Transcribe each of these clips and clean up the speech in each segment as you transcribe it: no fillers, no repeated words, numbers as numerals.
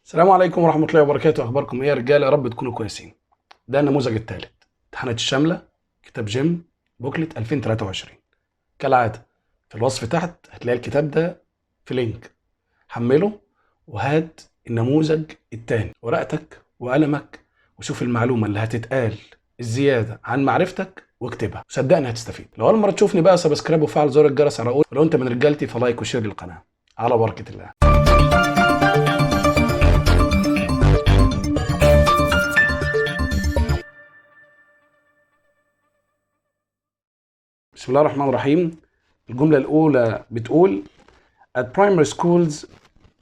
السلام عليكم ورحمة الله وبركاته. أخباركم إيه يا رجالة؟ يا رب تكونوا كويسين. ده النموذج الثالث، امتحانات الشاملة، كتاب جيم بوكلت 2023. كالعادة في الوصف تحت هتلاقي الكتاب ده في لينك، حمله وهات النموذج الثاني، ورقتك وقلمك، وشوف المعلومة اللي هتتقال الزيادة عن معرفتك واكتبها، صدقني هتستفيد. لو أول مرة تشوفني بقى سبسكرايب وفعل زر الجرس على أول، ولو أنت من رجالتي فلايك وشير للقناة. على بركة الله. بسم الله الرحمن الرحيم. الجملة الأولى بتقول At primary schools,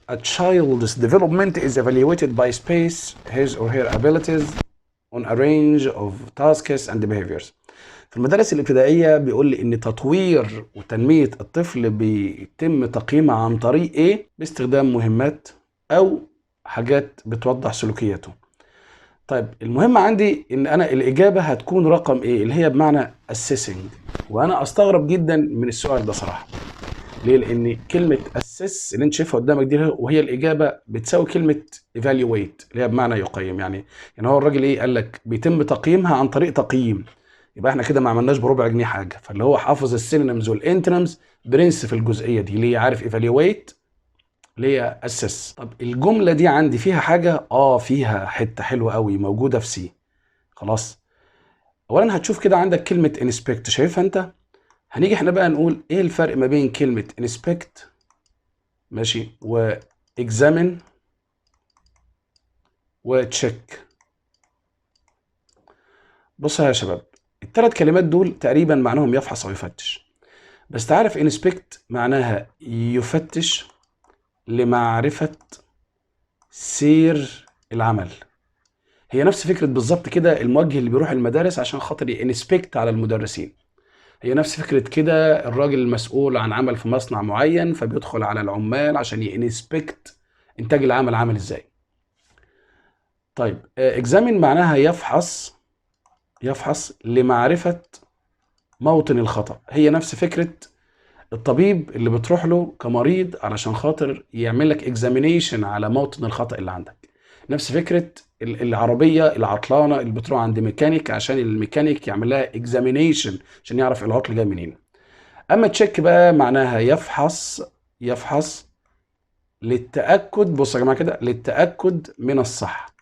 a child's development is evaluated by space his or her abilities on a range of tasks and behaviors. في المدارس الابتدائية بيقول لي إن تطوير وتنمية الطفل بيتم تقييمها عن طريق إيه؟ باستخدام مهمات أو حاجات بتوضح سلوكياته. طيب المهم عندي ان انا الاجابه هتكون رقم ايه اللي هي بمعنى assessing، وانا استغرب جدا من السؤال ده صراحه. ليه؟ لان كلمه assess اللي انت شايفها قدامك دي وهي الاجابه بتساوي كلمه evaluate اللي هي بمعنى يقيم. يعني هو الراجل ايه قال لك بيتم تقييمها عن طريق تقييم، يبقى احنا كده ما عملناش بربع جنيه حاجه. فاللي هو حافظ السينونيمز والانتونيمز برنس في الجزئيه دي، ليه عارف evaluate ليه اسس. طب الجمله دي عندي فيها حاجه، فيها حته حلوه قوي موجوده في سي. خلاص، اولا هتشوف كده عندك كلمه انسبكت، شايفها انت؟ هنيجي احنا بقى نقول ايه الفرق ما بين كلمه انسبكت ماشي واكزامين وتشيك. بصوا يا شباب، الثلاث كلمات دول تقريبا معناهم يفحص او يفتش، بس تعرف انسبكت معناها يفتش لمعرفه سير العمل. هي نفس فكرة بالظبط كده الموجه اللي بيروح المدارس عشان خاطر ينسبكت على المدرسين. هي نفس فكرة كده الراجل المسؤول عن عمل في مصنع معين فبيدخل على العمال عشان ينسبكت انتاج العمل عامل ازاي. طيب اكزامين معناها يفحص لمعرفة موطن الخطأ. هي نفس فكرة الطبيب اللي بتروح له كمريض علشان خاطر يعمل لك اكزامينيشن على موطن الخطأ اللي عندك. نفس فكرة العربية العطلانة اللي بتروح عند ميكانيك عشان الميكانيك يعمل لها اكزامينيشن عشان يعرف العطل جاي منين. اما تشيك بقى معناها يفحص للتأكد. بص يا جماعة كده، للتأكد من الصح.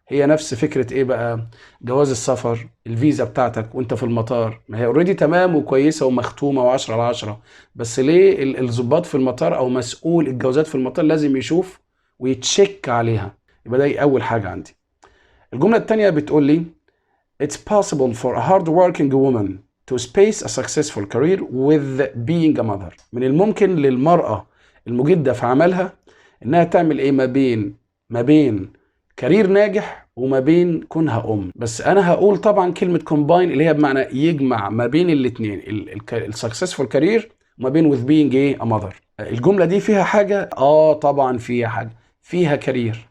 هي نفس فكرة ايه بقى؟ جواز السفر، الفيزا بتاعتك وانت في المطار، ما هي اوريدي تمام وكويسة ومختومة و10 على 10، بس ليه الضباط في المطار او مسؤول الجوازات في المطار لازم يشوف ويتشيك عليها؟ يبقى ده اول حاجة عندي. الجملة التانية بتقول لي It's possible for a hard-working woman to space a successful career with being a mother. من الممكن للمرأة المجدة في عملها انها تعمل ايه ما بين كارير ناجح وما بين كونها ام. بس انا هقول طبعا كلمة combine اللي هي بمعنى يجمع ما بين الاثنين، السكسسفul كارير وما بين with being ايه a mother. الجملة دي فيها حاجة؟ طبعا فيها حاجة، فيها كارير.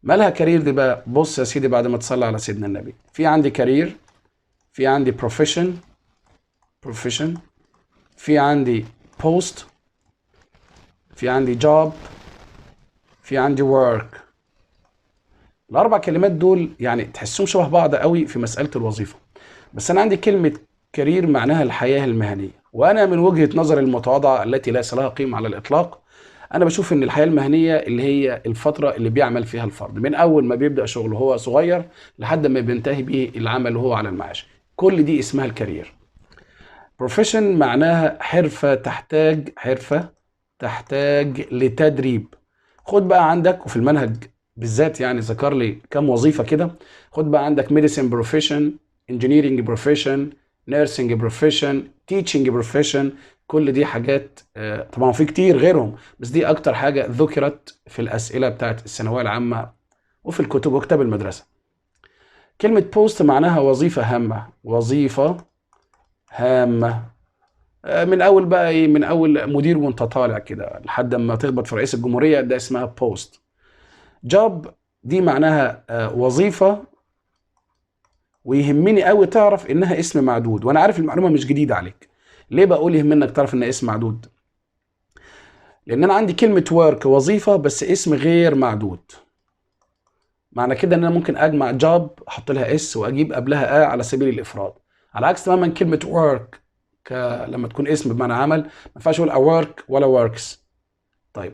مالها كارير دي بقى؟ بص يا سيدي، بعد ما تصلي على سيدنا النبي، في عندي كارير، في عندي بروفيشن، في عندي بوست، في عندي جوب، في عندي ورك. الاربع كلمات دول يعني تحسهم شبه بعض قوي في مسألة الوظيفة، بس انا عندي كلمة كارير معناها الحياة المهنية، وانا من وجهة نظري المتواضعة التي ليس لها قيمة على الاطلاق، انا بشوف ان الحياة المهنية اللي هي الفترة اللي بيعمل فيها الفرد من اول ما بيبدأ شغله وهو صغير لحد ما بينتهي بيه العمل وهو على المعاش، كل دي اسمها الكارير. بروفيشن معناها حرفة تحتاج لتدريب. خد بقى عندك، وفي المنهج بالذات يعني ذكر لي كم وظيفة كده. خد بقى عندك ميديسين بروفيشن، انجينيرنج بروفيشن، نيرسينج بروفيشن، تيتشنج بروفيشن. كل دي حاجات طبعا في كتير غيرهم، بس دي اكتر حاجة ذكرت في الاسئلة بتاعت الثانوية العامة وفي الكتب وكتاب المدرسة. كلمة بوست معناها وظيفة هامة. من اول بقى ايه، من اول مدير وانت طالع كده لحد ما تخبط في رئيس الجمهورية، ده اسمها بوست. جوب دي معناها وظيفة، ويهمني قوي تعرف انها اسم معدود، وانا عارف المعلومة مش جديدة عليك. ليه بقول يهمنك تعرف انها اسم معدود؟ لان انا عندي كلمه work وظيفه بس اسم غير معدود. معنى كده ان انا ممكن اجمع job احط لها اس واجيب قبلها على سبيل الافراد، على عكس تماما كلمه work لما تكون اسم بمعنى عمل ما ينفعش اقول a work ولا works. طيب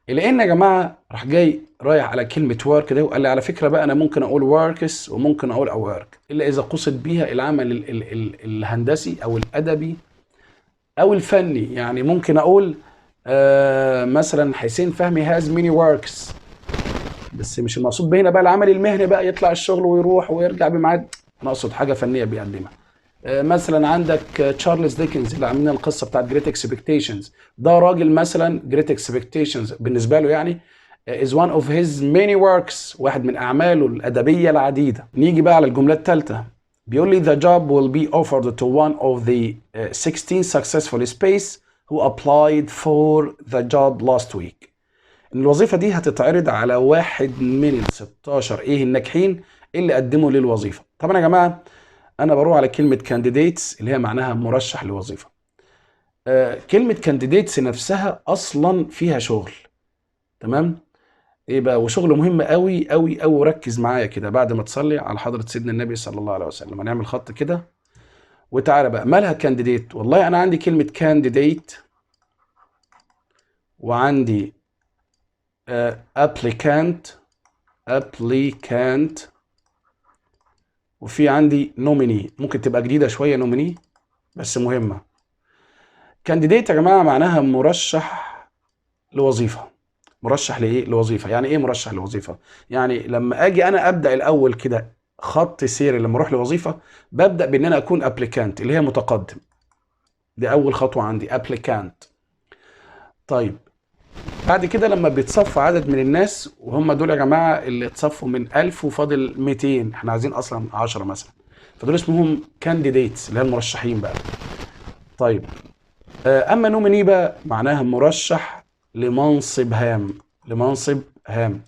لان يا جماعه راح جاي رايح على كلمه work ده وقال لي على فكره بقى انا ممكن اقول works وممكن اقول a work الا اذا قصد بيها العمل الهندسي او الادبي او الفني. يعني ممكن اقول مثلا حسين فهمي has many works، بس مش المقصود به هنا بقى العمل المهني بقى يطلع الشغل ويروح ويرجع بميعاد، انا اقصد حاجه فنيه بيقدمها. مثلا عندك تشارلز ديكنز اللي عاملين القصه بتاعت جريت اكسبكتيشنز، ده راجل مثلا جريت اكسبكتيشنز بالنسبه له يعني is one of his many works، واحد من اعماله الادبيه العديده. نيجي بقى على الجمله الثالثه، بيقول لي the job will be offered to one of the 16 successful space who applied for the job last week. الوظيفه دي هتتعرض على واحد من ال 16 الناجحين اللي قدموا للوظيفه. طبعا يا جماعه انا بروح على كلمه candidates اللي هي معناها مرشح لوظيفه. كلمه candidates نفسها اصلا فيها شغل، تمام؟ ايه بقى وشغل مهم قوي قوي قوي، وركز معايا كده بعد ما تصلي على حضره سيدنا النبي صلى الله عليه وسلم هنعمل خط كده وتعالى بقى مالها candidate. والله انا عندي كلمه candidate وعندي applicant وفي عندي nominee، ممكن تبقى جديده شويه nominee بس مهمه. كانديديت يا جماعه معناها مرشح لوظيفه. مرشح لايه؟ لوظيفه. يعني ايه مرشح لوظيفه؟ يعني لما اجي انا ابدا الاول كده خط سيري لما اروح لوظيفه ببدا بان انا اكون ابليكانت اللي هي متقدم، دي اول خطوه عندي ابليكانت. طيب بعد كده لما بيتصفى عدد من الناس وهم دول يا جماعه اللي اتصفوا من 1000 وفاضل 200، احنا عايزين اصلا 10 مثلا، فدول اسمهم كانديديتس اللي هي المرشحين بقى. طيب اما نوميني بقى معناها مرشح لمنصب هام، لمنصب هام.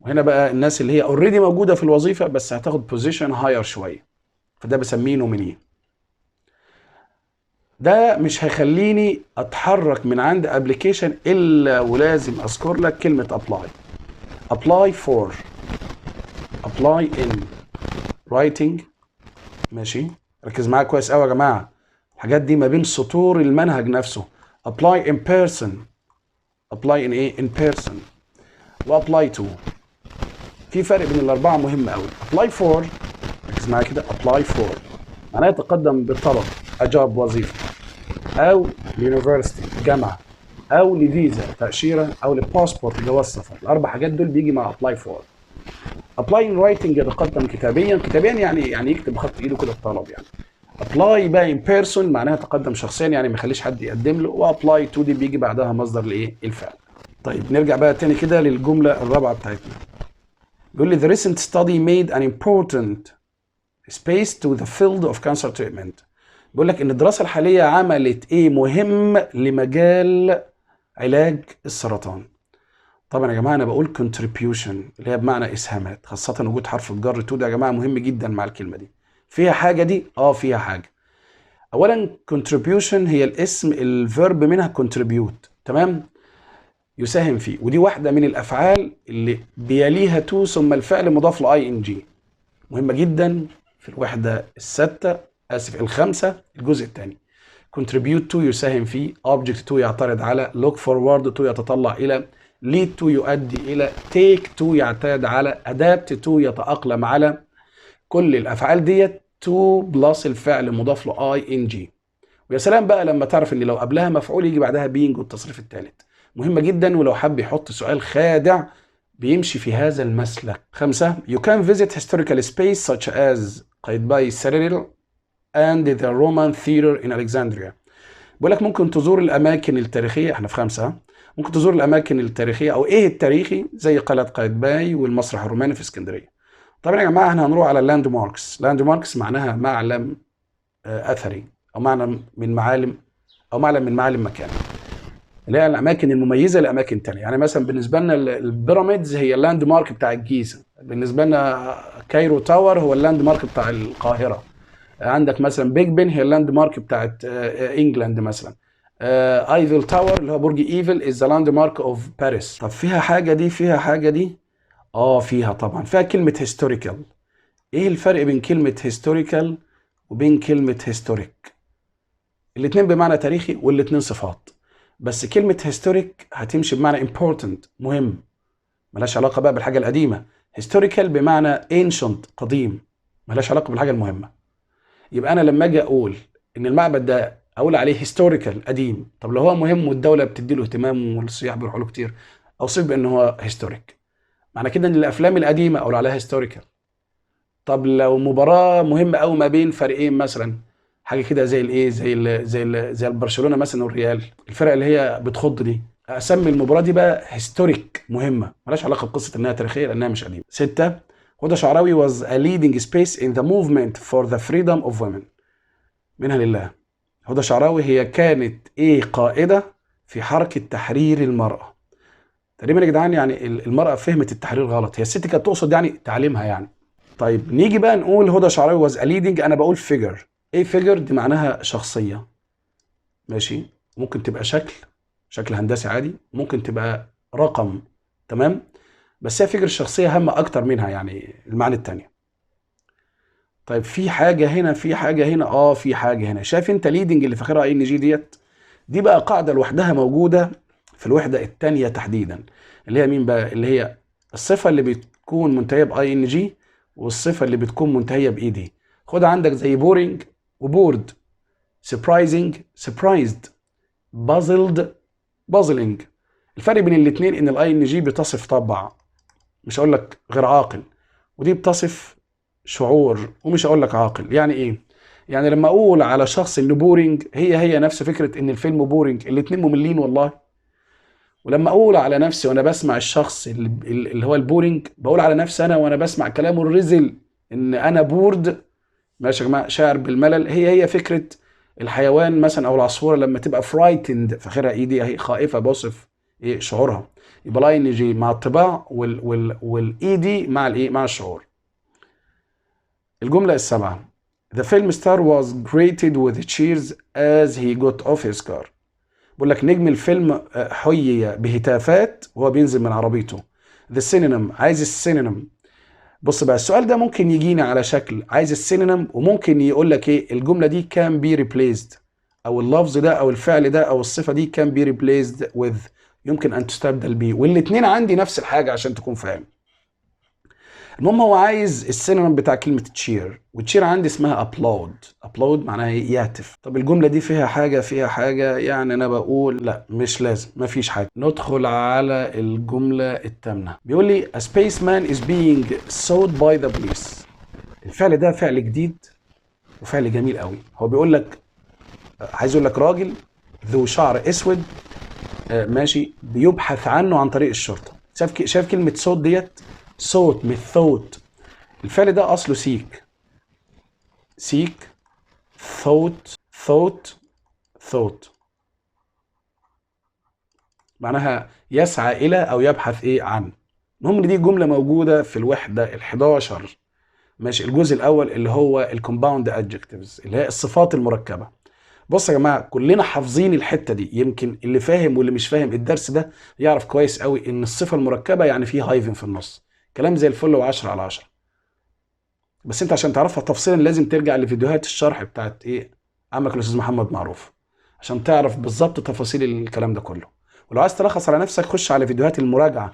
وهنا بقى الناس اللي هي اوريدي موجوده في الوظيفه بس هتاخد بوزيشن هاير شويه، فده بسميه نوميني. ده مش هيخليني اتحرك من عند ابلكيشن الا ولازم اذكر لك كلمه ابلاي. ابلاي فور، ابلاي ان رايتنج. ماشي، ركز معايا كويس قوي يا جماعه، الحاجات دي ما بين سطور المنهج نفسه. apply in person، apply in ايه؟ in person و apply to. في فرق بين الاربعه مهم قوي. apply for، ركز معايا كده، apply for معناه يتقدم بالطلب اجاب وظيفه، او ليونيفرستي جامعه، او لفيزا تاشيره، او لباسبورت جواز سفر. الاربع حاجات دول بيجي مع apply for. apply in writing يتقدم كتابيا، كتابيا يعني يكتب بخط ايده كده الطلب يعني. ابلاي بقى ان بيرسون معناها تقدم شخصيا يعني ما يخليش حد يقدم له، وابلاي تو دي بيجي بعدها مصدر لايه؟ الفعل. طيب نرجع بقى تاني كده للجمله الرابعه بتاعتنا. بيقول لي the recent study made an important space to the field of cancer treatment. بيقول لك ان الدراسه الحاليه عملت ايه مهم لمجال علاج السرطان. طبعا يا جماعه انا بقول contribution اللي هي بمعنى اسهامات، خاصه وجود حرف الجر تو ده يا جماعه مهم جدا مع الكلمه دي. فيها حاجه دي؟ فيها حاجه. اولا contribution هي الاسم الفيرب منها contribute، تمام؟ يساهم فيه، ودي واحده من الافعال اللي بيليها تو ثم الفعل مضاف لاي ان جي، مهمه جدا في الوحده الخامسه الجزء الثاني. contribute to يساهم فيه، object to يعترض على، look forward to يتطلع الى، lead to يؤدي الى، take to يعتاد على، adapt to يتاقلم على. كل الافعال ديت to بلس الفعل مضاف له اي ان جي. ويا سلام بقى لما تعرف ان لو قبلها مفعول يجي بعدها being والتصريف الثالث، مهمه جدا. ولو حب يحط سؤال خادع بيمشي في هذا المسلك. 5 you can visit historical space such as قايتباي سيريل and the Roman theater in Alexandria. بقول لك ممكن تزور الاماكن التاريخيه، احنا في 5 ممكن تزور الاماكن التاريخيه او ايه التاريخي زي قلعه قايتباي والمسرح الروماني في اسكندريه. طبعا يا جماعه احنا هنروح على اللاند ماركس. لاند ماركس معناها معلم اثري او معلم من معالم او معلم من معالم مكان، اللي هي الاماكن المميزه لاماكن ثانيه. يعني مثلا بالنسبه لنا البيراميدز هي اللاند مارك بتاع الجيزه، بالنسبه لنا كايرو تاور هو اللاند مارك بتاع القاهره، عندك مثلا بيج بن هي اللاند مارك بتاعت انجلاند مثلا، ايفل تاور اللي هو برج ايفل is the landmark of Paris. طب فيها حاجة دي، فيها حاجة دي؟ فيها طبعا، فيها كلمة historical. ايه الفرق بين كلمة historical وبين كلمة historic؟ الاتنين بمعنى تاريخي والاتنين صفات، بس كلمة historic هتمشي بمعنى important مهم، ملهاش علاقة بقى بالحاجة القديمة. historical بمعنى ancient قديم، ملهاش علاقة بالحاجة المهمة. يبقى أنا لما أجي أقول إن المعبد ده أقول عليه historical قديم، طب لو هو مهم والدولة بتديله اهتمام والسياح بيروحوا له كتير، أوصف بأن هو historic. معنى كده إن الأفلام القديمة أقول عليها historical. طب لو مباراة مهمة أوي ما بين فريقين مثلا، حاجة كده زي الإيه، زي برشلونة مثلا والريال، الفرق اللي هي بتخض دي، اسمي المباراه دي بقى هيستوريك مهمه، مالهاش علاقه بقصه انها تاريخيه لانها مش قديمه. 6. هدى شعراوي was a leading space in the movement for the freedom of women. منها لله. هدى شعراوي هي كانت قائده في حركه تحرير المراه. تقريبا يا جدعان يعني المراه فهمت التحرير غلط، هي الست كانت تقصد يعني تعليمها يعني. طيب نيجي بقى نقول هدى شعراوي was a leading، انا بقول figure. ايه figure دي؟ معناها شخصيه، ماشي، ممكن تبقى شكل هندسي عادي، ممكن تبقى رقم، تمام، بس هي فكرة الشخصية هامة أكتر منها يعني المعنى التانية. طيب في حاجة هنا، في حاجة هنا، في حاجة هنا. شايف أنت ليدنج اللي في آخرها إن جي دي بقى قاعدة لوحدها موجودة في الوحدة التانية تحديدا، اللي هي مين بقى؟ اللي هي الصفة اللي بتكون منتهية بأي إن جي والصفة اللي بتكون منتهية بإي دي. خد عندك زي بورينج وبورد، سربرايزنج سربرايزد، بازلد بازلنج. الفرق بين الاثنين ان الاي ان جي بتصف طبع، مش هقول لك غير عاقل، ودي بتصف شعور ومش هقول لك عاقل. يعني ايه؟ يعني لما اقول على شخص انه بورينج، هي نفس فكره ان الفيلم بورينج، الاثنين مملين والله. ولما اقول على نفسي وانا بسمع الشخص اللي هو البورينج، بقول على نفسي انا وانا بسمع كلامه الرزل ان انا بورد، ماشي يا جماعه، شاعر بالملل. هي فكره الحيوان مثلا او العصفوره لما تبقى فرايتند في اخرها ايدي اهي خائفه، بوصف شعورها. يبقى الاي ان جي مع الطباع والاي دي مع مع الشعور. الجمله السابعه. The film star was greeted with cheers as he got off his car. بقول لك نجم الفيلم حيي بهتافات وهو بينزل من عربيته. The synonym، عايز السينونيم. بص بقى السؤال ده ممكن يجيني على شكل عايز السينونيم، وممكن يقول لك الجمله دي can be replaced، او اللفظ ده او الفعل ده او الصفه دي can be replaced with، يمكن ان تستبدل بيه، والاثنين عندي نفس الحاجه عشان تكون فاهم. المهم هو عايز السينونيم بتاع كلمه تشير، وتشير عندي اسمها ابلود معناها يهتف. طب الجمله دي فيها حاجه يعني انا بقول لا مش لازم، مفيش حاجه. ندخل على الجمله الثامنه. بيقول لي a spaceman is being sought by the police. الفعل ده فعل جديد وفعل جميل قوي. هو بيقول لك، عايز يقول لك راجل ذو شعر اسود ماشي بيبحث عنه عن طريق الشرطه. شايف كلمه صوت ديت؟ صوت مش ثوت. الفعل ده اصله سيك ثوت معناها يسعى الى او يبحث عن. المهم ان دي جمله موجوده في الوحده ال11، ماشي، الجزء الاول اللي هو الكومباوند ادجكتيفز اللي هي الصفات المركبه. بص يا جماعه كلنا حافظين الحته دي، يمكن اللي فاهم واللي مش فاهم الدرس ده يعرف كويس قوي ان الصفه المركبه يعني فيه هايفن في النص، كلام زي الفل و10 على 10. بس انت عشان تعرفها تفصيلا لازم ترجع لفيديوهات الشرح بتاعت عمك الاستاذ محمد معروف عشان تعرف بالظبط تفاصيل الكلام ده كله. ولو عايز تلخص على نفسك خش على فيديوهات المراجعه،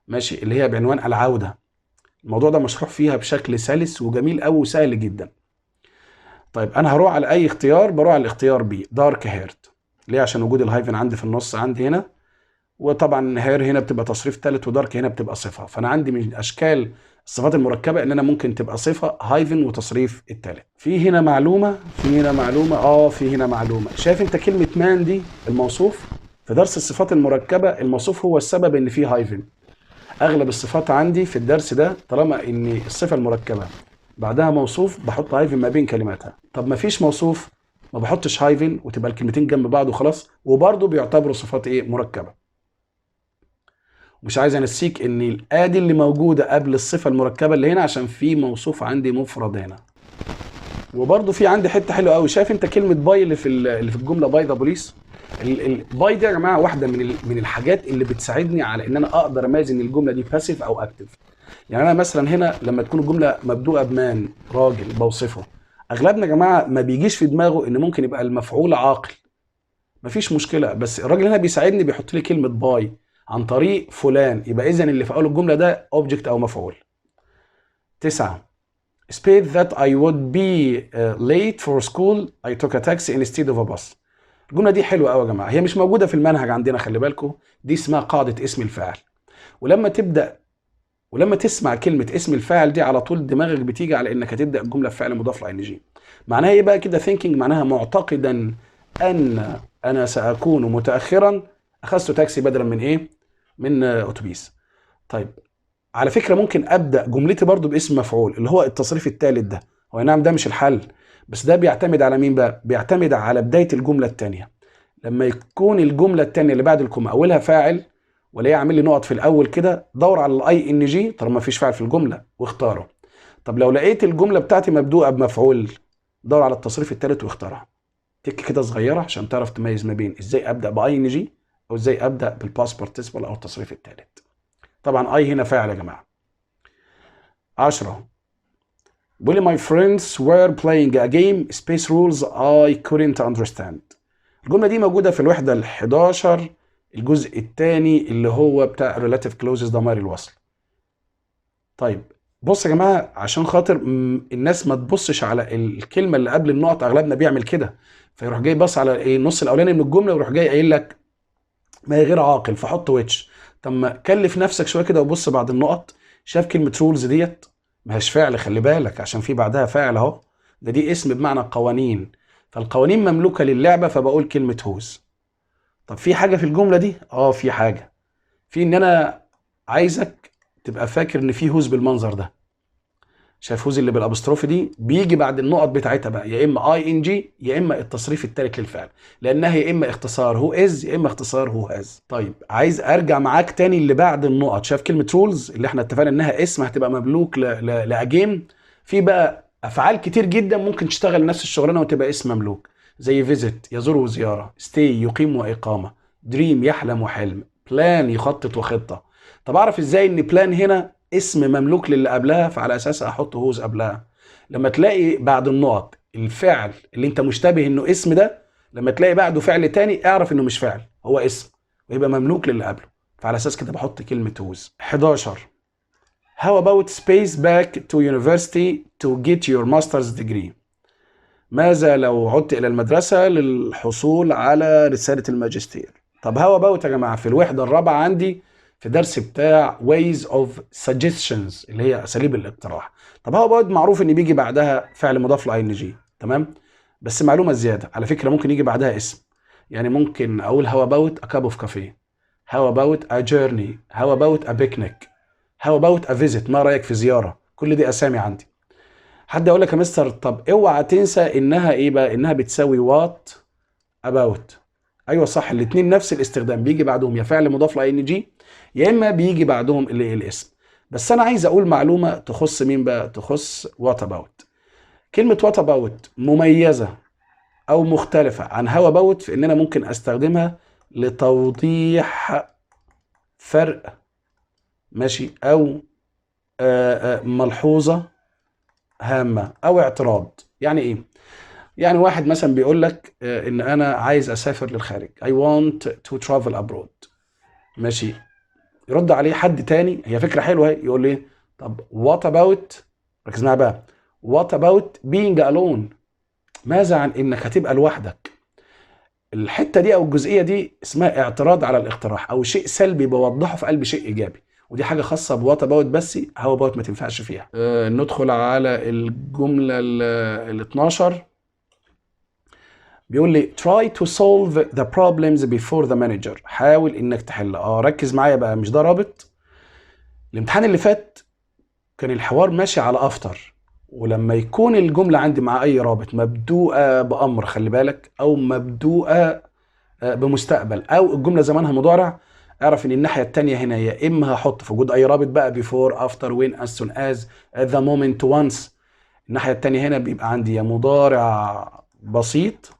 ماشي، اللي هي بعنوان العوده. الموضوع ده مشروح فيها بشكل سلس وجميل قوي وسهل جدا. طيب انا هروح على اي اختيار، بروح على الاختيار بي دارك هيرت. ليه؟ عشان وجود الهايفن عندي في النص عندي هنا، وطبعا هير هنا بتبقى تصريف ثالث ودارك هنا بتبقى صفه. فانا عندي من اشكال الصفات المركبه ان انا ممكن تبقى صفه هايفن وتصريف الثالث. في هنا معلومه، في هنا معلومه. شايف انت كلمه مان دي الموصوف في درس الصفات المركبه، الموصوف هو السبب ان فيه هايفن. اغلب الصفات عندي في الدرس ده طالما ان الصفه المركبه بعدها موصوف بحط هايفن ما بين كلماتها. طب ما فيش موصوف ما بحطش هايفن وتبقى الكلمتين جنب بعض وخلاص، وبرضه بيعتبروا صفات مركبه. مش عايز انسيك ان الادي اللي موجوده قبل الصفه المركبه اللي هنا عشان في موصوف عندي مفرد هنا. وبرضه في عندي حته حلوه قوي. شايف انت كلمه باي اللي في الجمله باي ذا بوليس؟ باي دي يا جماعه واحده من الحاجات اللي بتساعدني على ان انا اقدر اميز ان الجمله دي باسيف او اكتف. يعني انا مثلا هنا لما تكون الجمله مبدوءه بمان، راجل بوصفه، اغلبنا يا جماعه ما بيجيش في دماغه ان ممكن يبقى المفعول عاقل. مفيش مشكله، بس الراجل هنا بيساعدني، بيحط لي كلمه باي عن طريق فلان، يبقى اذا اللي في اول الجمله ده اوبجكت او مفعول. 9. Space that I would be late for school I took a taxi instead of a bus. الجمله دي حلوه قوي يا جماعه، هي مش موجوده في المنهج عندنا، خلي بالكم، دي اسمها قاعده اسم الفاعل. ولما تسمع كلمه اسم الفاعل دي على طول دماغك بتيجي على انك هتبدا الجمله بفعل مضاف ل ing. معناها ايه بقى كده؟ thinking معناها معتقدا ان انا ساكون متاخرا اخذت تاكسي بدلا من ايه؟ من اتوبيس. طيب على فكره ممكن ابدا جملتي برضو باسم مفعول اللي هو التصريف الثالث ده. هو نعم ده مش الحل، بس ده بيعتمد على مين بقى؟ بيعتمد على بدايه الجمله الثانيه. لما يكون الجمله الثانيه اللي بعد الكوما اولها فاعل ولا عامل لي نقط في الاول كده، دور على الاي ان جي طالما مفيش فاعل في الجمله واختاره. طب لو لقيت الجمله بتاعتي مبدوءه بمفعول، دور على التصريف الثالث واختارها. تك كده صغيره عشان تعرف تميز ما بين ازاي ابدا باي ان جي او ازاي ابدا بالباست بارتيسيبل او التصريف الثالث. طبعا اي هنا فاعل يا جماعه. 10. While my friends were playing a game, space rules I couldn't understand. الجملة دي موجودة في الوحدة ال 11 الجزء الثاني اللي هو بتاع relative clauses ضمائر الوصل. طيب بص يا جماعة، عشان خاطر الناس ما تبصش على الكلمة اللي قبل النقط، أغلبنا بيعمل كده، فيروح جاي بص على ايه النص الأولاني من الجملة ويروح جاي قايل لك ما هي غير عاقل فحط ويتش. طب ما كلف نفسك شوية كده وبص بعد النقط، شاف كلمة رولز ديت ما هيش فعل، خلي بالك عشان في بعدها فاعل اهو، دي اسم بمعنى قوانين، فالقوانين مملوكة للعبة فبقول كلمة هوز. طب في حاجة في الجملة دي؟ في حاجة، في ان انا عايزك تبقى فاكر ان في هوز بالمنظر ده. شايف هوز اللي بالابستروف دي بيجي بعد النقط بتاعتها بقى يا اما اي ان جي يا اما التصريف الثالث للفعل، لانها يا اما اختصار هو از يا اما اختصار هو هاز. طيب عايز ارجع معاك تاني اللي بعد النقط، شايف كلمه رولز اللي احنا اتفقنا انها اسم هتبقى مملوك لاجيم. في بقى افعال كتير جدا ممكن تشتغل نفس الشغلانه وتبقى اسم مملوك، زي فيزيت يزور وزياره، ستي يقيم واقامه، دريم يحلم وحلم، بلان يخطط وخطه. طب اعرف ازاي ان بلان هنا اسم مملوك للي قبلها؟ فعلى اساسها احط هوز قبلها. لما تلاقي بعد النقط الفعل اللي انت مشتبه انه اسم ده، لما تلاقي بعده فعل تاني اعرف انه مش فعل، هو اسم ويبقى مملوك للي قبله، فعلى اساس كده بحط كلمه هوز. 11. How about space back to university to get your master's degree. ماذا لو عدت الى المدرسه للحصول على رساله الماجستير؟ طب how about يا جماعه في الوحده الرابعه عندي في درس بتاع ways of suggestions اللي هي اساليب الاقتراح. طب how about معروف ان بيجي بعدها فعل مضاف ل ing، تمام، بس معلومه زياده على فكره ممكن يجي بعدها اسم. يعني ممكن اقول how about a cup of coffee، how about a journey، how about a picnic، how about a visit، ما رايك في زياره. كل دي اسامي عندي. حد يقول لك يا مستر طب اوعى تنسى انها ايه بقى؟ انها بتساوي وات اباوت. ايوه صح، الاثنين نفس الاستخدام، بيجي بعدهم يا فعل مضاف ل ing يا اما بيجي بعدهم الاسم. بس انا عايز اقول معلومه تخص مين بقى؟ تخص وات اباوت. كلمه وات اباوت مميزه او مختلفه عن هاو اباوت في ان انا ممكن استخدمها لتوضيح فرق، ماشي، او ملحوظه هامه او اعتراض. يعني ايه؟ يعني واحد مثلا بيقول لك ان انا عايز اسافر للخارج I want to travel abroad، ماشي، يرد عليه حد تاني، هي فكره حلوه يقول لي طب what about، ركز معايا بقى، what about being alone، ماذا عن انك هتبقى لوحدك. الحته دي او الجزئيه دي اسمها اعتراض على الاقتراح او شيء سلبي بوضحه في قلب شيء ايجابي، ودي حاجه خاصه بوات اباوت بس، هاو اباوت ما تنفعش فيها. ندخل على الجمله ال 12. بيقول لي try to solve the problems before the manager، حاول انك تحل. ركز معايا بقى، مش ده رابط؟ الامتحان اللي فات كان الحوار ماشي على افتر، ولما يكون الجملة عندي مع اي رابط مبدوءة بامر، خلي بالك، او مبدوءة بمستقبل، او الجملة زمانها مضارع، اعرف ان الناحية التانية هنا يا اما هحط في وجود اي رابط بقى before after when as soon as at the moment once. الناحية التانية هنا بيبقى عندي يا مضارع بسيط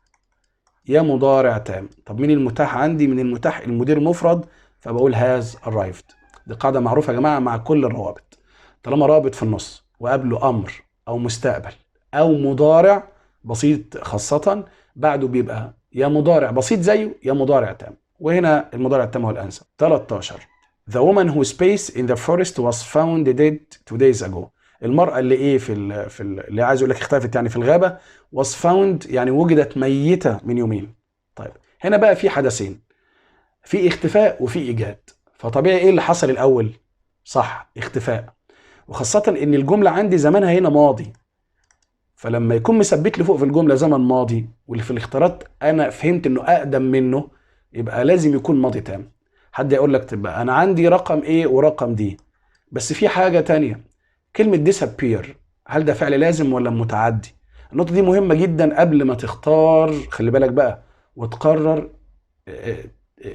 يا مضارع تام. طب مين المتاح عندي؟ من المتاح المدير مفرد، فبقول has arrived. دي قاعدة معروفة يا جماعة مع كل الروابط. طالما رابط في النص وقبله أمر أو مستقبل أو مضارع بسيط خاصة، بعده بيبقى يا مضارع بسيط زيه يا مضارع تام، وهنا المضارع التام هو الأنسب. 13. The woman whose space in the forest was found dead 2 days ago. المرأة اللي ايه اللي عايز اقول لك اختفت يعني في الغابة، was found يعني وجدت ميتة من يومين. طيب هنا بقى في حدثين، في اختفاء وفي ايجاد، فطبيعي ايه اللي حصل الاول؟ صح، اختفاء، وخاصة ان الجملة عندي زمانها هنا ماضي، فلما يكون مثبت لي فوق في الجملة زمن ماضي واللي في الاختيارات انا فهمت انه اقدم منه، يبقى لازم يكون ماضي تام. حد يقول لك تبقى انا عندي رقم ايه ورقم دي، بس في حاجة تانية، كلمة disappear هل ده فعل لازم ولا متعدي؟ النقطة دي مهمة جدا قبل ما تختار، خلي بالك بقى وتقرر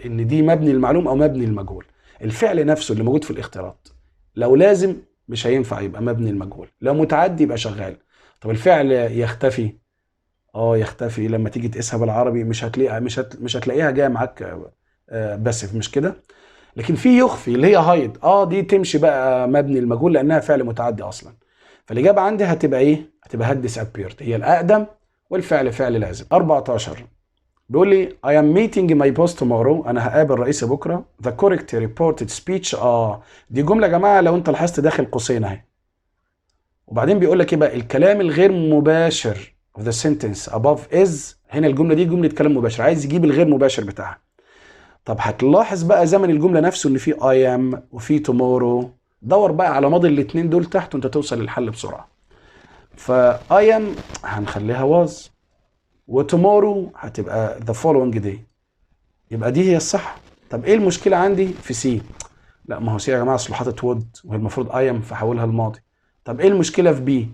ان دي مبني المعلوم او مبني المجهول. الفعل نفسه اللي موجود في الاختيارات لو لازم مش هينفع يبقى مبني المجهول، لو متعدي يبقى شغال. طب الفعل يختفي، يختفي لما تيجي تقيسها بالعربي مش هتلاقيها، مش هتلاقيها جايه معاك باسف، مش كده؟ لكن في يخفي اللي هي هايد، دي تمشي بقى مبني المجهول لانها فعل متعدي اصلا. فالاجابه عندي هتبقى ايه؟ هتبقى had disappeared، هي الاقدم والفعل فعل لازم. 14 بيقول لي I am meeting my boss tomorrow، انا هقابل رئيسي بكره. The correct reported speech، دي جمله يا جماعه لو انت لاحظت داخل قوسين اهي، وبعدين بيقول لك ايه بقى؟ الكلام الغير مباشر of the sentence above is، هنا الجمله دي جمله كلام مباشر، عايز يجيب الغير مباشر بتاعها. طب هتلاحظ بقى زمن الجمله نفسه ان في I am وفي tomorrow، دور بقى على ماضي الاثنين دول تحت وانت توصل للحل بسرعه. ف I am هنخليها was، وtomorrow هتبقى the following day، يبقى دي هي الصح. طب ايه المشكله عندي في سي؟ لا ما هو سي يا جماعه اصل حاطط would وهي المفروض I am فحولها الماضي. طب ايه المشكله في بي؟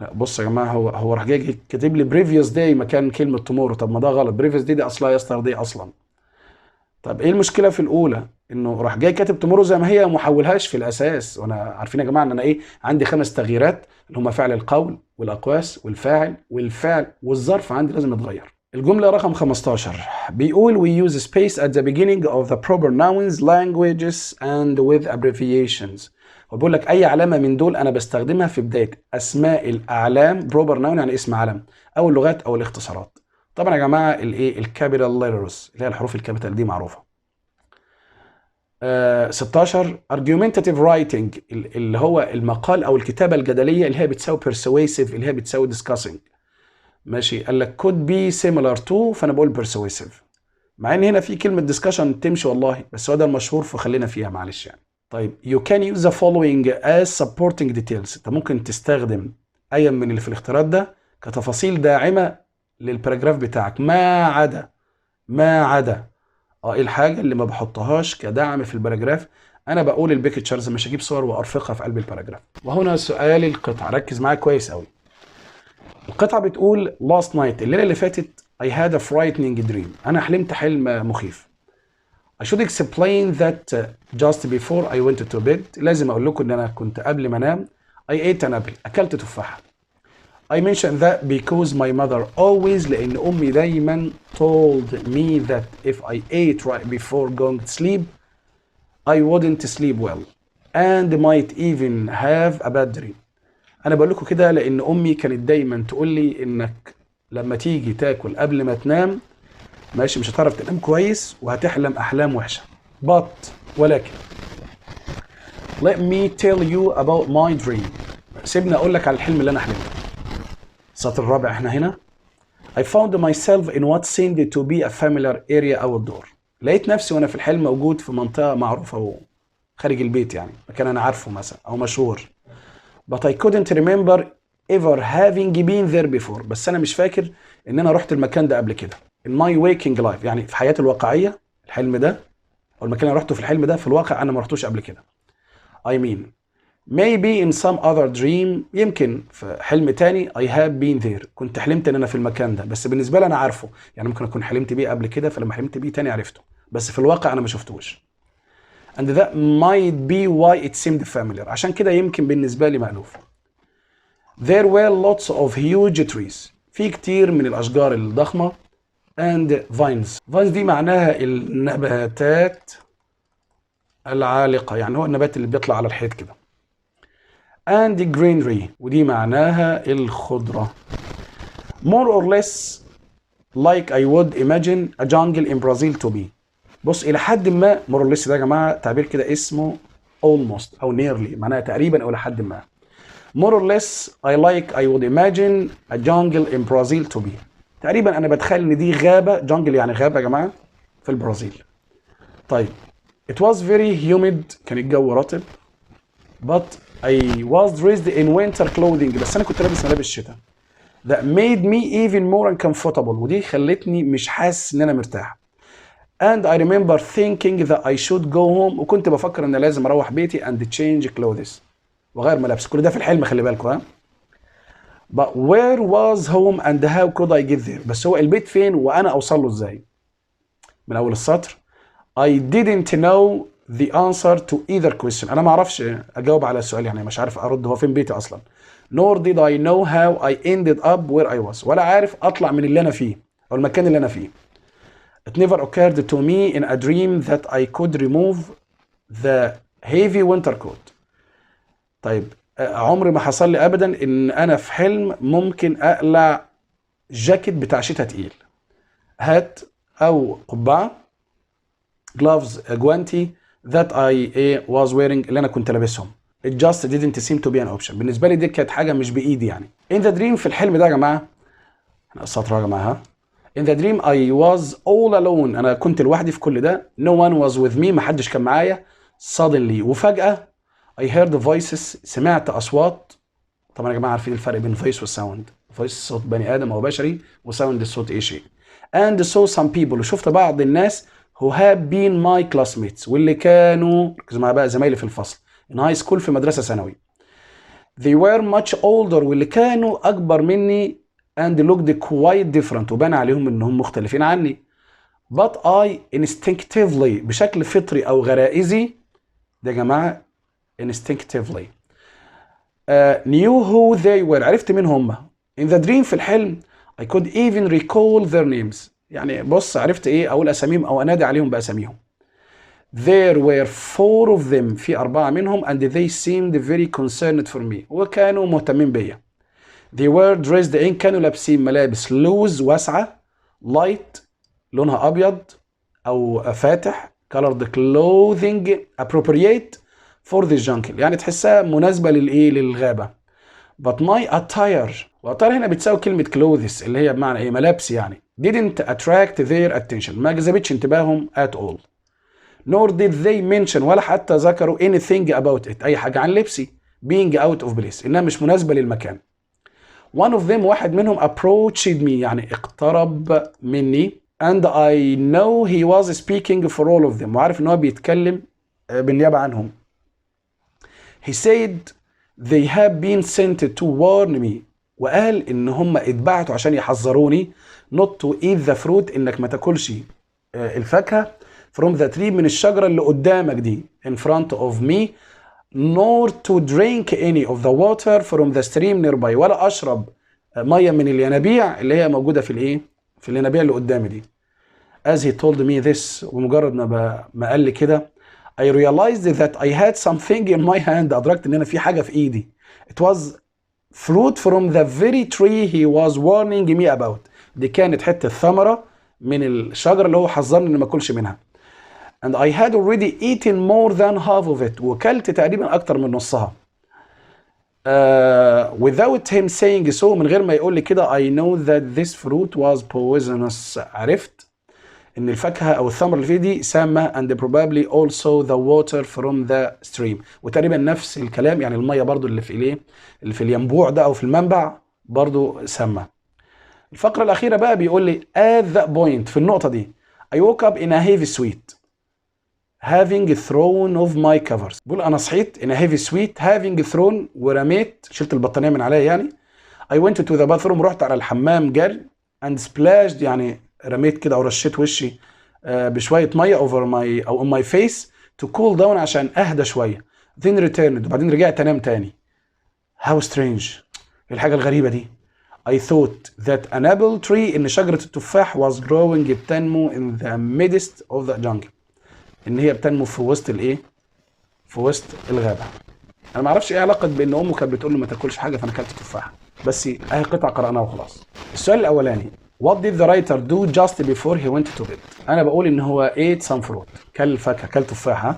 لا بص يا جماعه، هو راح جاي كاتب لي previous day مكان كلمه tomorrow، طب ما ده غلط، previous day دي اصلها yesterday اصلا. طب ايه المشكله في الاولى؟ انه راح جاي كاتب تومورو زي ما هي وما حولهاش في الاساس، وانا عارفين يا جماعه ان انا ايه عندي 5 تغييرات اللي هم فعل القول والاقواس والفاعل والفعل والظرف عندي لازم يتغير. الجمله رقم 15 بيقول we use space at the beginning of the proper nouns languages and with abbreviations. وبيقول لك اي علامه من دول انا بستخدمها في بدايه اسماء الاعلام، proper noun يعني اسم علم، او اللغات او الاختصارات. طبعا يا جماعه الايه الكابيتال ليترز اللي هي الحروف الكابيتال دي معروفه. 16 argumentative writing اللي هو المقال او الكتابه الجدليه اللي هي بتساوي persuasive اللي هي بتساوي discussing. ماشي، قال لك could be similar to، فانا بقول persuasive، مع ان هنا في كلمه discussion تمشي والله، بس هو ده المشهور فخلينا فيها معلش يعني. طيب you can use the following as supporting details، انت ممكن تستخدم اي من اللي في الاختيارات ده كتفاصيل داعمه للباراجراف بتاعك، ما عدا ايه الحاجه اللي ما بحطهاش كدعم في الباراجراف؟ انا بقول البيكتشرز، مش هجيب صور وارفقها في قلب الباراجراف. وهنا سؤال القطعه، ركز معايا كويس قوي. القطعه بتقول last night الليله اللي فاتت I had a frightening dream، انا حلمت حلم مخيف. I should explain that just before I went to bed، لازم اقول لكم ان انا كنت قبل ما انام I ate an apple، اكلت تفاحه. I mentioned that because my mother always، لأن أمي دايما told me that if I ate right before going to sleep I wouldn't sleep well and might even have a bad dream. أنا بقول لكم كده لأن أمي كانت دايما تقول لي إنك لما تيجي تاكل قبل ما تنام ماشي مش هتعرف تنام كويس وهتحلم أحلام وحشة. ولكن let me tell you about my dream، سيبني أقول لك على الحلم اللي أنا حلمته. السطر الرابع احنا هنا I found myself in what seemed to be a familiar area outdoor، لقيت نفسي وانا في الحلم موجود في منطقة معروفة خارج البيت، يعني مكان انا عارفه مثلا او مشهور. but I couldn't remember ever having been there before، بس انا مش فاكر ان انا رحت المكان ده قبل كده. in my waking life يعني في حياتي الواقعية، الحلم ده او المكان اللي رحته في الحلم ده في الواقع انا ما رحتوش قبل كده. I mean maybe in some other dream، يمكن في حلم تاني I have been there، كنت حلمت ان انا في المكان ده بس بالنسبه لي انا عارفه، يعني ممكن اكون حلمت بيه قبل كده فلما حلمت بيه تاني عرفته، بس في الواقع انا ما شفتوش. and that might be why it seemed familiar، عشان كده يمكن بالنسبه لي مألوف. there were lots of huge trees، في كتير من الاشجار الضخمه and vines. vines دي معناها النباتات العالقة، يعني هو النبات اللي بيطلع على الحيط كده. and greenery ودي معناها الخضرة. more or less like I would imagine a jungle in Brazil to be. بص إلى حد ما more or less ده يا جماعة تعبير كده اسمه almost أو nearly، معناها تقريبا أو إلى حد ما. more or less I would imagine a jungle in Brazil to be. تقريبا أنا بتخيل إن دي غابة، jungle يعني غابة يا جماعة في البرازيل. طيب it was very humid كان الجو رطب. but I was dressed in winter clothing بس أنا كنت لابس ملابس الشتاء. that made me even more uncomfortable ودي خلتني مش حاسس إن أنا مرتاح. and I remember thinking that I should go home وكنت بفكر إن لازم أروح بيتي and change clothes وغير ملابس. كل ده في الحلم خلي بالكم ها. but where was home and how could I get there. بس هو البيت فين وأنا أوصل له إزاي. من أول السطر I didn't know the answer to either question. أنا ما أعرفش أجاوب على السؤال، يعني مش عارف أرد هو فين بيتي أصلا. nor did I know how I ended up where I was. ولا عارف أطلع من اللي أنا فيه أو المكان اللي أنا فيه. It never occurred to me in a dream that I could remove the heavy winter coat. طيب عمري ما حصل لي أبدا إن أنا في حلم ممكن أقلع جاكيت بتاع شتاء تقيل. هات أو قبعة gloves جوانتي that I was wearing اللي أنا كنت لابسهم. It just didn't seem to be an option. بالنسبة لي دي كانت حاجة مش بإيدي يعني. In the dream في الحلم ده يا جماعة، أنا السطر يا جماعة. In the dream I was all alone. أنا كنت لوحدي في كل ده. No one was with me. محدش كان معايا. Suddenly وفجأة I heard voices. سمعت أصوات. طبعا يا جماعة عارفين الفرق بين voice والsound. voice صوت بني آدم أو بشري، وsound صوت أي شيء. And saw some people وشفت بعض الناس who have been my classmates واللي كانوا ركزوا معايا بقى زمايلي في الفصل in high school في مدرسة ثانوي. They were much older واللي كانوا أكبر مني and looked quite different وبان عليهم إنهم مختلفين عني. But I instinctively بشكل فطري أو غرائزي ده يا جماعة instinctively knew who they were. عرفت مين هم. In the dream في الحلم I could even recall their names. يعني بص عرفت ايه اقول اساميهم او انادي عليهم باساميهم. There were 4 of them في 4 منهم and they seemed very concerned for me وكانوا مهتمين بيا. They were dressed in كانوا لابسين ملابس loose واسعة light لونها ابيض او فاتح colored clothing appropriate for the jungle يعني تحسها مناسبة للايه للغابة. But my attire وattire هنا بتساوي كلمة clothes اللي هي بمعنى ايه ملابس يعني didn't attract their attention ما جذبتش انتباههم at all. Nor did they mention ولا حتى ذكروا anything about it أي حاجة عن لبسي being out of place إنها مش مناسبة للمكان. One of them واحد منهم approached me يعني اقترب مني and I know he was speaking for all of them وعارف إن هو بيتكلم بالنيابة عنهم. He said they have been sent to warn me وقال إن هم اتبعتوا عشان يحذروني not to eat the fruit إنك ما تاكلش الفاكهة from the tree من الشجرة اللي قدامك دي in front of me nor to drink any of the water from the stream nearby ولا أشرب مية من الينابيع اللي هي موجودة في الإيه في الينابيع اللي قدامي دي. As he told me this ومجرد ما قال لي كده I realized that I had something in my hand. أدركت إن أنا في حاجة في إيدي. It was fruit from the very tree he was warning me about. دي كانت حتة ثمرة من الشجرة اللي هو حذرني إن ما أكلش منها. And I had already eaten more than half of it. وكلت تقريبا أكتر من نصها. Without him saying so من غير ما يقول لي كده I know that this fruit was poisonous. عرفت ان الفاكهه او الثمره اللي فيه دي سامه and probably also the water from the stream وتقريبا نفس الكلام يعني الميه برضو اللي في الايه اللي في الينبوع ده او في المنبع برضو سامه. الفقره الاخيره بقى بيقول لي at that point في النقطه دي I woke up in a heavy sweat having thrown off my covers. بقول انا صحيت in a heavy sweat having thrown ورميت شلت البطانيه من عليا يعني. I went to the bathroom رحت على الحمام جري and splashed يعني رميت كده او رشيت وشي بشويه ميه over my او on my face to cool down عشان اهدى شويه. then returned وبعدين رجعت انام تاني. how strange الحاجه الغريبه دي. I thought that an apple tree إن شجرة التفاح was growing بتنمو in the midst of the jungle. إن هي بتنمو في وسط الإيه؟ في وسط الغابة. أنا ما أعرفش إيه علاقة بإن أمه كانت بتقول له ما تاكلش حاجة فأنا أكلت تفاحة. بس أهي قطعة قرأناها وخلاص. السؤال الأولاني What did the writer do just before he went to bed؟ أنا بقول إن هو ate some fruit. كل فاكهة، كل تفاحة.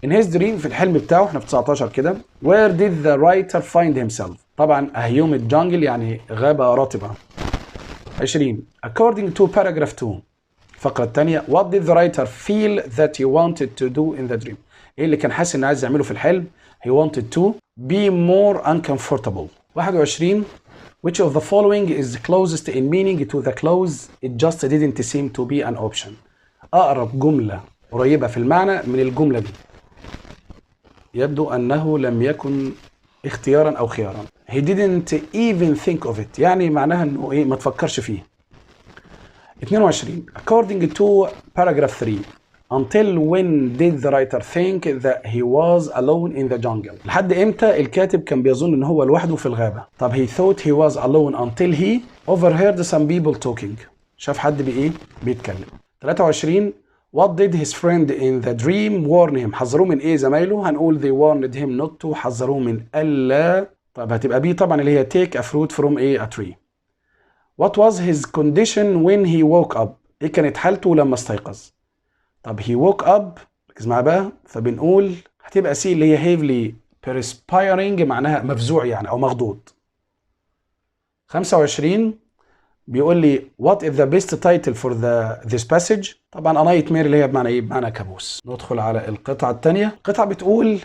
In his dream في الحلم بتاعه احنا في 19 كده. Where did the writer find himself؟ طبعا a humid jungle يعني غابة رطبة. 20 According to paragraph 2 الفقرة الثانية What did the writer feel that he wanted to do in the dream؟ ايه اللي كان حاسس انه عايز يعمله في الحلم؟ He wanted to be more uncomfortable. 21 Which of the following is closest in meaning to the clause it just didn't seem to be an option؟ أقرب جملة قريبة في المعنى من الجملة دي. يبدو أنه لم يكن اختيارا أو خيارا. He didn't even think of it. يعني معناها أنه إيه ما تفكرش فيه. 22 According to paragraph 3 Until when did the writer think that he was alone in the jungle؟ لحد إمتى الكاتب كان بيظن أن هو لوحده في الغابة؟ طب he thought he was alone until he overheard some people talking. شاف حد بإيه؟ بيتكلم. 23 What did his friend in the dream warn him؟ حذروه من ايه زمايله؟ هنقول they warned him not to. حذروه من ألا. طب هتبقى بي طبعا اللي هي take a fruit from a tree. What was his condition when he woke up؟ ايه كانت حالته لما استيقظ؟ طب he woke up ركز معايا بقى فبنقول هتبقى سي اللي هي heavily perspiring معناها مفزوع يعني او مخضوض. 25 بيقول لي what is the best title for this passage؟ طبعا a nightmare اللي هي بمعنى ايه؟ بمعنى كابوس. ندخل على القطعة الثانية. القطعة بتقول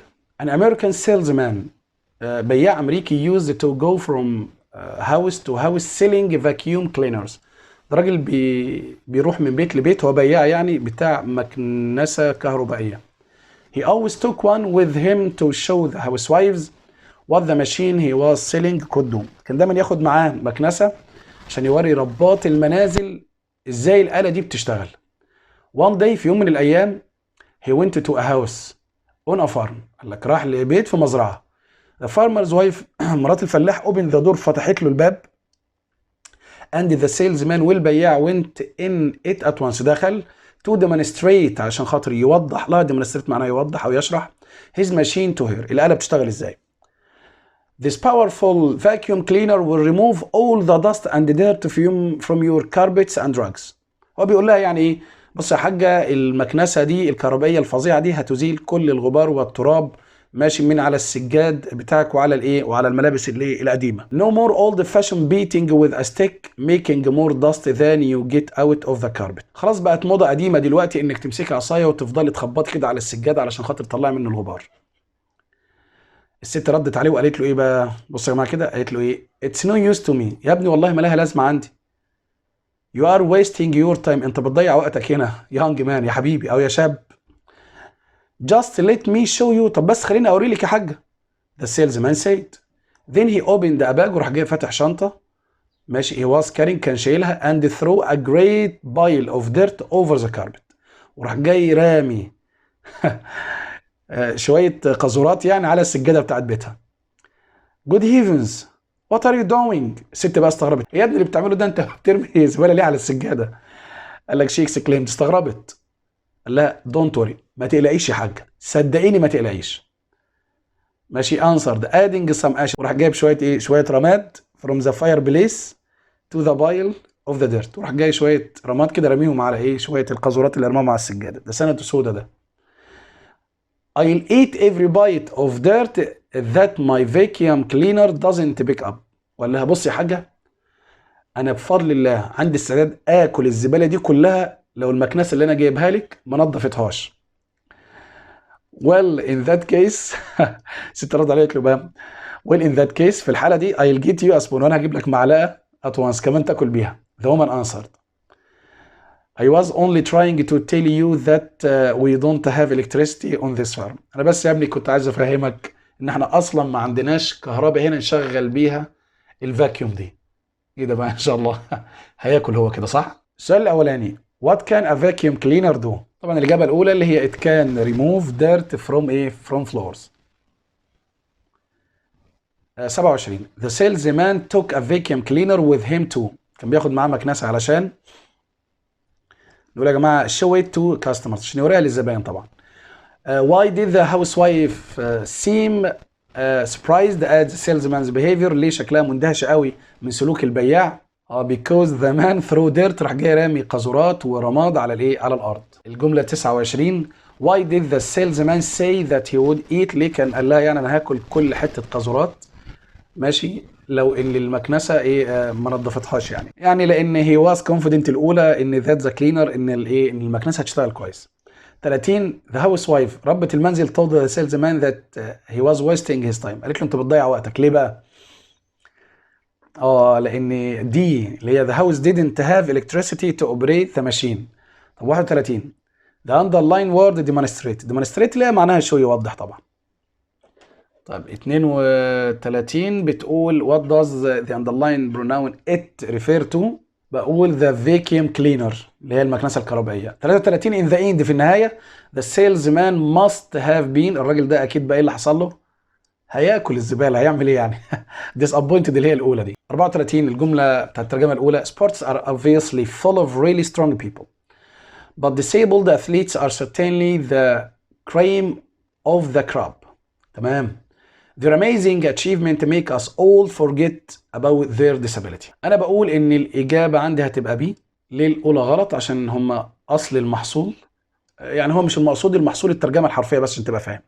an American salesman بياع أمريكي used to go from house to house selling vacuum cleaners. ده راجل بيروح من بيت لبيت، هو بياع يعني بتاع مكنسة كهربائية. He always took one with him to show the housewives what the machine he was selling could do. كان دايما ياخد معاه مكنسة عشان يوري ربات المنازل ازاي الآلة دي بتشتغل. One day في يوم من الأيام he went to a house on a farm. قال لك راح لبيت في مزرعة. The farmer's wife مرات الفلاح opened the door فتحت له الباب. And the salesman والبياع went in it at once دخل to demonstrate عشان خاطر يوضح لها. demonstrate معناه يوضح أو يشرح his machine to her. الآلة بتشتغل ازاي. This powerful vacuum cleaner will remove all the dust and dirt from your carpets and rugs. هو بيقول لها يعني ايه؟ بص يا حاجة المكنسة دي الكهربائية الفظيعة دي هتزيل كل الغبار والتراب ماشي من على السجاد بتاعك وعلى الايه وعلى الملابس اللي القديمة. No more old fashioned beating with a stick making more dust than you get out of the carpet. خلاص بقت موضة قديمة دلوقتي انك تمسكي عصاية وتفضلي تخبطي كده على السجاد علشان خاطر تطلعي منه الغبار. الست ردت عليه وقالت له ايه بقى؟ بص يا جماعه كده قالت له ايه؟ It's no use to me. يا ابني والله ما لها لازمه عندي. You are wasting your time. انت بتضيع وقتك هنا young man يا حبيبي او يا شاب. Just let me show you. طب بس خليني اوري لك يا حاجه. The salesman said. Then he opened a bag وراح جاي فاتح شنطه ماشي he was carrying كان شايلها and threw a great pile of dirt over the carpet. وراح جاي رامي شوية قاذورات يعني على السجادة بتاعت بيتها. Good heavens what are you doing؟ الست بقى استغربت. يا ابني اللي بتعمله ده انت بترمي زبالة ليه على السجادة؟ قال لك she exclaimed استغربت. قال لها don't worry ما تقلقيش يا حاجة صدقيني ما تقلقيش. ماشي answered adding some ash وراح جايب شوية ايه؟ شوية رماد from the fireplace to the pile of the dirt. وراح جاي شوية رماد كده رميهم على ايه؟ شوية القاذورات اللي رماهم على السجادة. ده سنة سودا ده. I'll eat every bite of dirt that my vacuum cleaner doesn't pick up. وقال لها بص يا حاجة أنا بفضل الله عندي استعداد آكل الزبالة دي كلها لو المكنسة اللي أنا جايبها لك ما نضفتهاش. Well in that case ست رد عليك له بقى well in that case في الحالة دي I'll get you a spoon وأنا هجيب لك معلقة at once كمان تاكل بيها. The woman answered I was only trying to tell you that we don't have electricity on this farm. أنا بس يا ابني كنت عايز أفهمك إن إحنا أصلاً ما عندناش كهرباء هنا نشغل بيها الفاكيوم دي. إيه ده بقى إن شاء الله هياكل هو كده صح؟ السؤال الأولاني What can a vacuum cleaner do؟ طبعاً الإجابة الأولى اللي هي it can remove dirt from from floors. 27 the salesman took a vacuum cleaner with him too. كان بياخد معاه مكنسة علشان نقول يا جماعة show it to customers عشان يوريها للزبائن طبعا. Why did the housewife seem surprised at the salesman's behavior؟ ليه شكلها مندهشة قوي من سلوك البياع؟ because the man threw dirt، راح جاي رامي قاذورات ورماد على الايه؟ على الارض. الجملة 29 why did the salesman say that he would eat؟ ليه كان قال لها يعني انا هاكل كل حتة قاذورات ماشي لو ان المكنسة ايه ما نظفتهاش يعني لان he was confident الاولى ان that the cleaner ان الايه ان المكنسة هتشتغل كويس. 30 the housewife ربة المنزل told the salesman that he was wasting his time. قالت له انت بتضيع وقتك ليه بقى؟ لان دي اللي هي the house didn't have electricity to operate the machine. طب 31 the underline word demonstrate اللي هي معناها شو يوضح طبعا. طب 32 بتقول what does the underline pronoun it refer to؟ بقول the vacuum cleaner اللي هي المكنسة الكهربائية. 33 in the end في النهاية the salesman must have been، الراجل ده أكيد بقى إيه اللي حصل له؟ هياكل الزبالة، هيعمل إيه يعني؟ disappointed اللي هي الأولى دي. 34 الجملة بتاعت الترجمة الأولى sports are obviously full of really strong people but disabled athletes are certainly the cream of the crop. تمام. Their amazing achievement make us all forget about their disability. أنا بقول إن الإجابة عندي هتبقى بي. ليه الأولى غلط؟ عشان هم أصل المحصول، يعني هو مش المحصول الترجمة الحرفية بس عشان تبقى فاهم.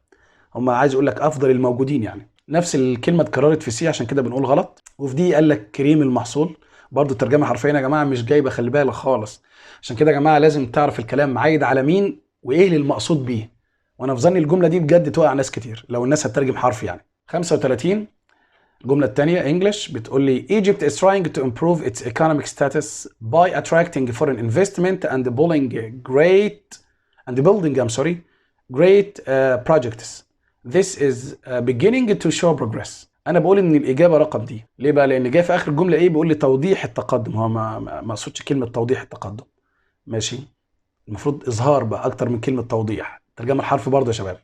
هم عايز يقول لك أفضل الموجودين يعني. نفس الكلمة اتكررت في سي عشان كده بنقول غلط. وفي دي قال لك كريم المحصول، برضو الترجمة حرفيا يا جماعة مش جايبة، خلي بالك خالص. عشان كده يا جماعة لازم تعرف الكلام عايد على مين وإيه المقصود بيه. وأنا في ظني الجملة دي بجد توقع ناس كتير لو الناس هتترجم حرف يعني. 35 الجملة الثانية English بتقول لي Egypt is trying to improve its economic status by attracting foreign investment and building great projects. This is beginning to show progress. أنا بقول إن الإجابة رقم دي. ليه بقى؟ لأن جاي في آخر الجملة إيه؟ بيقول لي توضيح التقدم. هو ما أقصدش كلمة توضيح التقدم. ماشي؟ المفروض إظهار بقى أكتر من كلمة توضيح. ترجمة الحرف برضه يا شباب.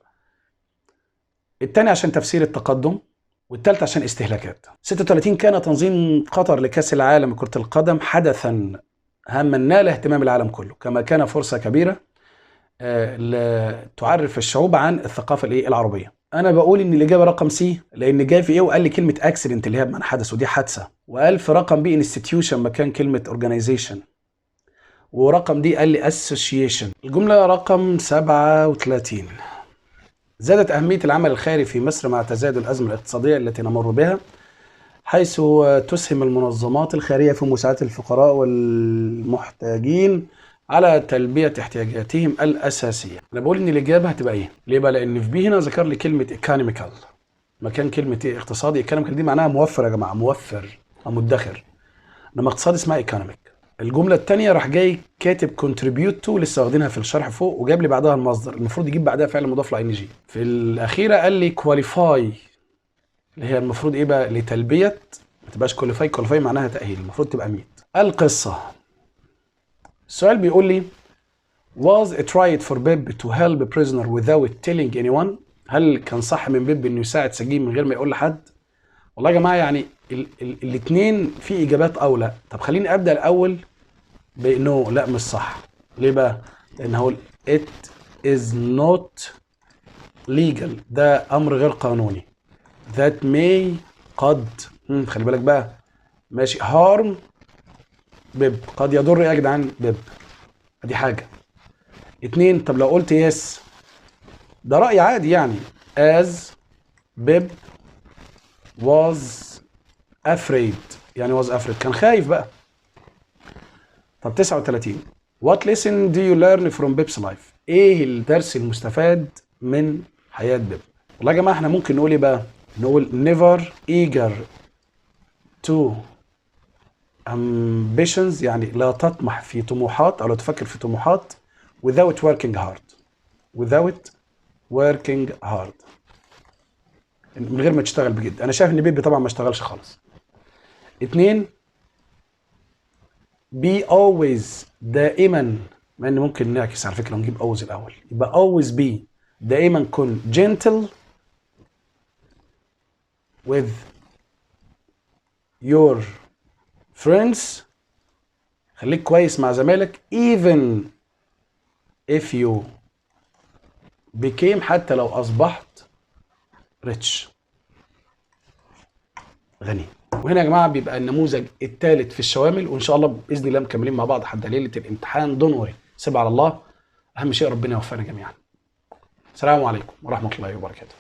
الثاني عشان تفسير التقدم، والثالث عشان استهلاكات. 36 كان تنظيم قطر لكأس العالم لكرة القدم حدثا هاما نال اهتمام العالم كله، كما كان فرصة كبيرة تعرف الشعوب عن الثقافة العربية. أنا بقول إن الإجابة رقم سي، لأن جاي في إيه وقال لي كلمة أكسيدنت اللي هي بمعنى حدث ودي حادثة، وقال في رقم بي انستتيوشن مكان كلمة أورجانيزيشن، ورقم دي قال لي أسوشيشن. الجملة رقم 37 زادت أهمية العمل الخيري في مصر مع تزايد الأزمة الاقتصادية التي نمر بها، حيث تسهم المنظمات الخيرية في مساعدة الفقراء والمحتاجين على تلبية احتياجاتهم الأساسية. أنا بقول إن الإجابة هتبقى إيه؟ ليه بقى؟ لأن في بي هنا ذكر لي كلمة economical مكان كلمة إيه؟ اقتصادي. economical دي معناها موفر يا جماعة، موفر أو مدخر، إنما اقتصادي اسمها economic. الجملة الثانية راح جاي كاتب contribute to، لسه واخدينها في الشرح فوق، وجاب لي بعدها المصدر، المفروض يجيب بعدها فعل مضاف ل ing. في الأخيرة قال لي qualify اللي هي المفروض إيه بقى؟ لتلبية، ما تبقاش qualify معناها تأهيل، المفروض تبقى meet. القصة السؤال بيقول لي was it right for Bib to help a prisoner without telling anyone؟ هل كان صح من بيب انه يساعد سجين من غير ما يقول لحد؟ والله يا جماعه يعني الاثنين في اجابات او لا. طب خليني ابدا الاول بانه لا مش صح. ليه بقى؟ لان هقول it is not legal، ده امر غير قانوني. that may قد خلي بالك بقى ماشي harm بيب، قد يضر يا جدعان بيب، دي حاجه. اتنين، طب لو قلت يس ده رأي عادي يعني as Bib was afraid، يعني was afraid كان خايف بقى. طب 39 what lesson do you learn from Bib's life؟ ايه الدرس المستفاد من حياة بيب؟ والله يا جماعة احنا ممكن نقول ايه بقى؟ نقول never eager to ambitions، يعني لا تطمح في طموحات او لا تفكر في طموحات without working hard من غير ما تشتغل بجد. انا شايف ان بيبي طبعا ما اشتغلش خالص. 2 be always دائما، مع ان ممكن نعكس على فكره ونجيب always الاول، يبقى always be دائما كن gentle with your friends. خليك كويس مع زمايلك even if you became، حتى لو أصبحت rich، غني. وهنا يا جماعة بيبقى النموذج الثالث في الشوامل، وإن شاء الله بإذن الله مكملين مع بعض حتى ليلة الامتحان. دون وري، سيب على الله، أهم شيء ربنا يوفقنا جميعا. السلام عليكم ورحمة الله وبركاته.